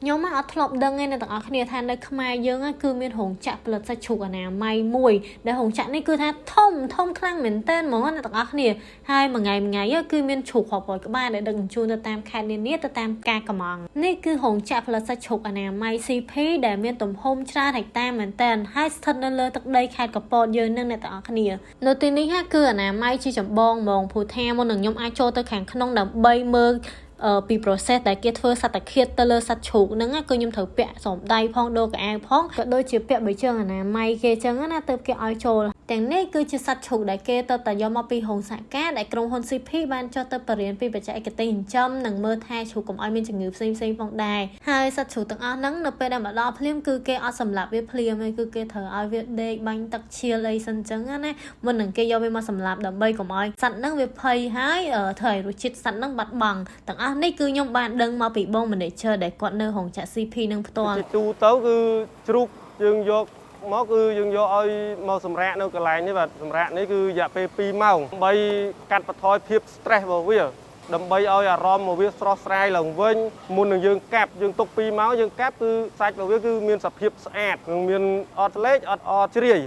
nhóm mà ở thọp đăng ngay là tặng ở khnia than đây khai dương á cứ miên hồng chạm lật ra chụp ở nào may mùi để hồng chạm này cứ than thông khăn miền tên món là tặng ở khnia hai mà ngày á cứ miên chụp họp rồi các bạn để đừng chun ta tam khai nên niết ta tam ca cầm mòn này cứ hồng chạm lật ra chụp ở nào may cp để miên tụm hôm tra thạch tam miền tên hai thân lên lơ tắc đây khai cặp bọt dương nên là tặng ở khnia đầu tiênนี้ha cứ ở nào may chỉ chậm bong mong phù theo một nhóm ai cho tới kháng khăn đầm bay mơปี process ដែលគេធ្វើសត្វតាឃាតទៅលើសត្វជ្រូកហ្នឹងគឺខ្ញុំត្រូវពាក់សំដៃផងដូរកៅអៅផងក៏ដូចជាពាក់បីជើងអនាម័យគេអញ្ចឹងណាទៅគេឲ្យចូលទាំងនេះគឺជាសត្វជ្រូកដែលគេទៅតែយកមកពីហុងសាកាដែលក្រុមហ៊ុន CP បានចុះទៅបរិញ្ញាបត្របច្ចេកទេសចិញ្ចឹមនិងមើលថែជ្រូកកុំឲ្យមានជំងឺផ្សេងៗផងដែរហើយសត្វជ្រូកទាំងអស់ហ្នឹងនៅពេលដែលមកដល់ភ្លាមគឺគេអត់សម្លាប់វាភ្លាមទេគឺគេត្រូវឲ្យវាដេកបាញ់ទឹកឈាលអីសិនអញ្ចឹងណាមុននឹងគេយកវាមកសម្លាប់ដើម្បីកុំឲ្យសត្វហ្នឹងវាភ័យហើយធ្វើឲ្យរសជាតិសត្វហ្នឹងបាត់បង់ទាំងអស់នេះគឺខ្ញុំបានដឹងមកពីបង manager ដែលគាត់នៅហុងចាក់ CP នឹងផ្ទាល់ទូទៅគឺជ្រូកយើងយកមកគឺយើងយកឲ្យមកសម្រាកនៅកន្លែងនេះបាទសម្រាកនេះគឺរយៈពេល2ម៉ោងដើម្បីកាត់បន្ថយភាព stress របស់វាដើម្បីឲ្យអារម្មណ៍របស់វាស្រស់ស្រាយឡើងវិញមុននឹងយើងកាប់យើងទុក2ម៉ោងយើងកាប់គឺសាច់របស់វាគឺមានសភាពស្អាតនិងមានអត់លេចអត់ជ្រាយ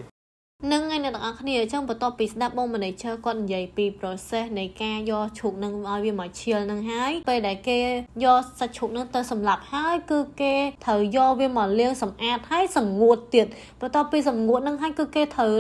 នឹងឯអ្នកទាំងអស់គ្នាអញ្ចឹងបន្ទាប់ពីស្ដាប់បង manager គាត់និយាយពី process នៃការយកជ្រូកនឹងឲ្យវាមកឈាលនឹងហើយពេលដែលគេយកសាច់ជ្រូកនឹងទៅសម្លាប់ហើយគឺគេត្រូវយកវាមកលាងសម្អាតហើយសម្ងួតទៀតបន្ទាប់ពីសម្ងួតនឹងហើយគឺគេត្រូវ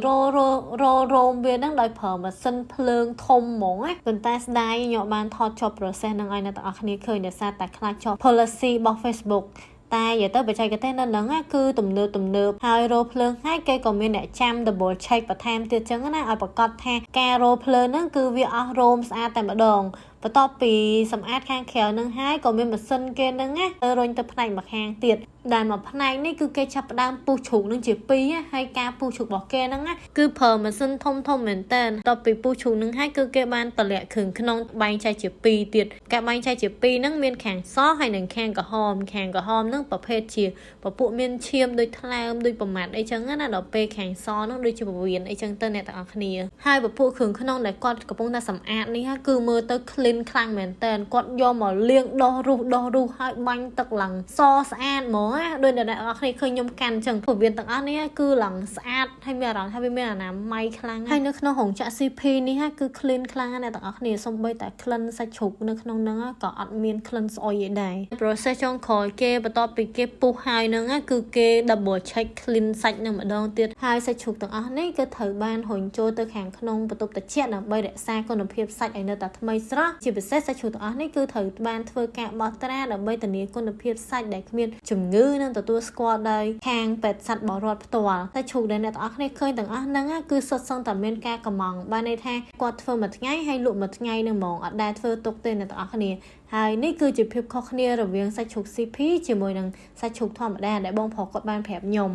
រោមវានឹងដោយប្រើម៉ាស៊ីនភ្លើងធំហ្មងណាប៉ុន្តែស្ដាយខ្ញុំបានថតចប់ process នឹងឲ្យអ្នកទាំងអស់គ្នាឃើញដោយសារតែខ្លាចចប់ policy របស់ Facebookតែនិយាយទៅបច្ចេកទេសនៅហ្នឹងគឺទំនើបហើយរោភ្លើងហើយគេក៏មានអ្នកចាំ double check បន្ថែមទៀតចឹងណាឲ្យប្រកាសថាការរោភ្លើងហ្នឹងគឺវាអស់រោមស្អាតតែម្ដងបន្ទាប់ពីសម្អាតខាងក្រៅហ្នឹងហើយក៏មានម៉ាស៊ីនគេហ្នឹងណារុញទៅផ្នែកម្ខាងទៀតដែលមួយផ្នែកនេះគឺគេចាប់ផ្ដើមពុះជ្រូកនឹងជា2ហើយការពុះជ្រូករបស់គេហ្នឹងណាគឺប្រើម៉ាស៊ីនធំមែនតើបន្ទាប់ពីពុះជ្រូកហ្នឹងហើយគឺគេបានតម្លាក់គ្រឿងក្នុងបែងចែកជា2ទៀតការបែងចែកជា2ហ្នឹងមានខាងសហើយនិងខាងក្រហមហ្នឹងប្រភេទជាពពួកមានឈាមដូចថ្លើមដូចប្រមាត់អីចឹងណាដល់ពេលខាងសហ្នឹងដូចជាពវៀនអីចឹងទៅអ្នកទាំងអស់គ្នាហើយពពួកគ្រឿងក្នុងដែលគាត់កំពុងតែសម្អាតនេះហើយគឺមើលទៅ clean ខ្លាំងមែនតើគាត់យកមកលាងដោះរុះហើយបាញ់ទឹកឡើងសស្អាតហ្មងដូចអ្នកទាំងអស់គ្នាឃើញខ្ញុំកាន់អញ្ចឹងពវៀនទាំងអស់នេះគឺឡើងស្អាតហើយមានអារម្មណ៍ថាវាមានអនាម័យខ្លាំងហើយនៅក្នុងរោងចក្រ CP នេះគឺ clean ខ្លាំងអ្នកទាំងអស់គ្នាសូម្បីតែក្លិនសាច់ជ្រូកនៅក្នុងហ្នឹងក៏អត់មានក្លិនស្អុយឯដែរ process ចុងក្រោយគេបន្ទាប់ពីគេពុះហើយហ្នឹងគឺគេ double check clean សាច់នឹងម្ដងទៀតហើយសាច់ជ្រូកទាំងអស់នេះគឺត្រូវបានរុញចូលទៅខាងក្នុងបន្ទប់ត្រជាក់ដើម្បីរក្សាគុណភាពសាច់ឲ្យនៅតែថ្មីស្រស់ជាពិសេសសាច់ជ្រូកទាំងអស់នេះគឺត្រូវបានធ្វើការបោះត្រាដើម្បីធានាគុណភាពសាច់ដែលគ្មានជំងឺនិងទទួលស្គាល់ដោយខាងពេទ្យសត្វបរិវត្តផ្ទាល់សាច់ជ្រូកដែលអ្នកទាំងអស់គ្នាឃើញទាំងអស់ហ្នឹងគឺសុទ្ធសឹងតែមានការកម្មង់បានន័យថាគាត់ធ្វើមួយថ្ងៃហើយលក់មួយថ្ងៃនឹងហ្មងអត់ដែលធ្វើទុកទេអ្នកទាំងអស់គ្នាហើយនេះគឺជាភាពខុសគ្នារវាងសាច់ជ្រូក CP ជាមួយនឹងសាច់ជ្រូកធម្មតាដែលបងប្រុសគាត់បានប្រាប់ខ្ញុំ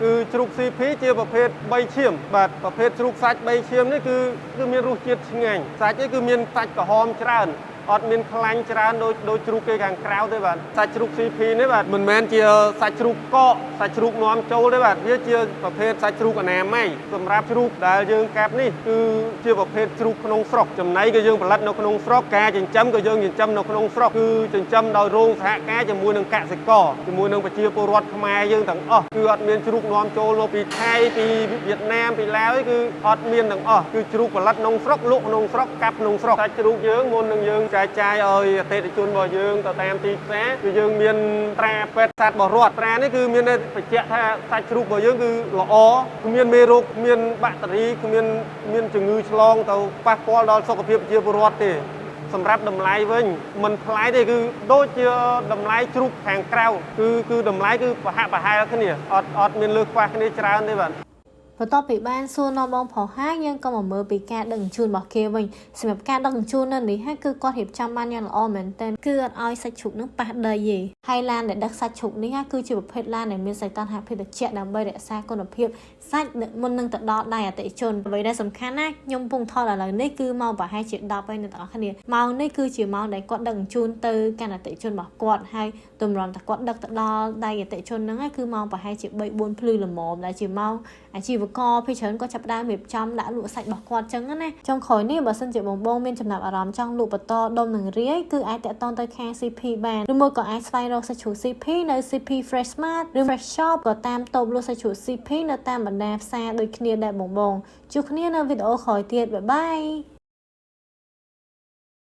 គឺជ្រូក CP ជាប្រភេទ3ឈាមបាទប្រភេទជ្រូកសាច់3ឈាមនេះគឺមានរសជាតិឆ្ងាញ់សាច់នេះគឺមានសាច់ក្រហមច្រើនអត់មានខ្លាញ់ច្រើនដូចជ្រូកគេខាងក្រៅទេបាទសាច់ជ្រូក CP នេះបាទមិនមែនជាសាច់ជ្រូកកកសាច់ជ្រូកនាំចូលទេបាទវាជាប្រភេទសាច់ជ្រូកអនាម័យសម្រាប់ជ្រូកដែលយើងកាប់នេះគឺជាប្រភេទជ្រូកក្នុងស្រុកចំណីក៏យើងផលិតនៅក្នុងស្រុកការចិញ្ចឹមក៏យើងចិញ្ចឹមនៅក្នុងស្រុកគឺចិញ្ចឹមដោយរោងសហការជាមួយនឹងកសិករជាមួយនឹងប្រជាពលរដ្ឋខ្មែរយើងទាំងអស់គឺអត់មានជ្រូកនាំចូលមកពីថៃពីវៀតណាមពីឡាវគឺអត់មានទាំងអស់គឺជ្រូកផលិតក្នុងស្រុកលក់ក្នុងស្រុកកាប់ក្នុងស្រុកសាច់ជ្រូកយើងមុននឹងយើងចែកចាយឲ្យអតិថិជនរបស់យើងទៅតាមទីផ្សារគឺយើងមានត្រាពេទ្យសត្វបរិវត្តត្រានេះគឺមានបញ្ជាក់ថាសាច់ជ្រូករបស់យើងគឺល្អគ្មានមេរោគគ្មានបាក់តេរីគ្មានជំងឺឆ្លងទៅប៉ះពាល់ដល់សុខភាពប្រជាពលរដ្ឋទេសម្រាប់តម្លៃវិញមិនថ្លៃទេគឺដូចជាតម្លៃជ្រូកខាងក្រៅគឺតម្លៃគឺប្រហាក់ប្រហែលគ្នាអត់មានលើសខ្វះគ្នាច្រើនទេបាទបន្ទាប់ពីបានសួរនាំបងប្រុសហើយយើងក៏មកមើលពីការដឹកជញ្ជូនរបស់គេវិញសម្រាប់ការដឹកជញ្ជូននៅនេះគឺគាត់រៀបចំបានយ៉ាងល្អមែនទែនគឺអត់ឲ្យសាច់ជ្រូកនឹងប៉ះដីទេហើយឡានដែលដឹកសាច់ជ្រូកនេះគឺជាប្រភេទឡានដែលមានសីតុណ្ហភាពត្រជាក់ដើម្បីរក្សាគុណភាពសាច់មុននឹងទៅដល់ដៃអតិថិជនអ្វីដែលសំខាន់ណាខ្ញុំពងថតឥឡូវនេះគឺម៉ោងប្រហែលជា10ហើយអ្នកទាំងអស់គ្នាម៉ោងនេះគឺជាម៉ោងដែលគាត់ដឹកជញ្ជូនទៅកាន់អតិថិជនរបស់គាត់ហើយទម្រាំតែគាត់ដឹកទៅដល់ដៃអតិថិជនហ្នឹងគឺម៉ោងប្រហែលជា3-4ភ្លឺល្មមដែលជាម៉ោងអាជីវ co phi chấn có chập đai mềm trong đã lụa sạch bọc quạt trứng á nè trong khối ní bà xin chịu bông bông miên chầm nạp ở rắm trong lụa bật to đôm nằng riết cứ ai tẹt ton tới khang CP bàn rồi mua có ai spiral sẽ chủ CP nơi CP Fresh Smart rồi Fresh Shop có tam tôm luôn sẽ chủ CP nơi tam bản đạp xa đôi kia đẹp bông bông chúc kia nơi video khỏi tiệt bye bye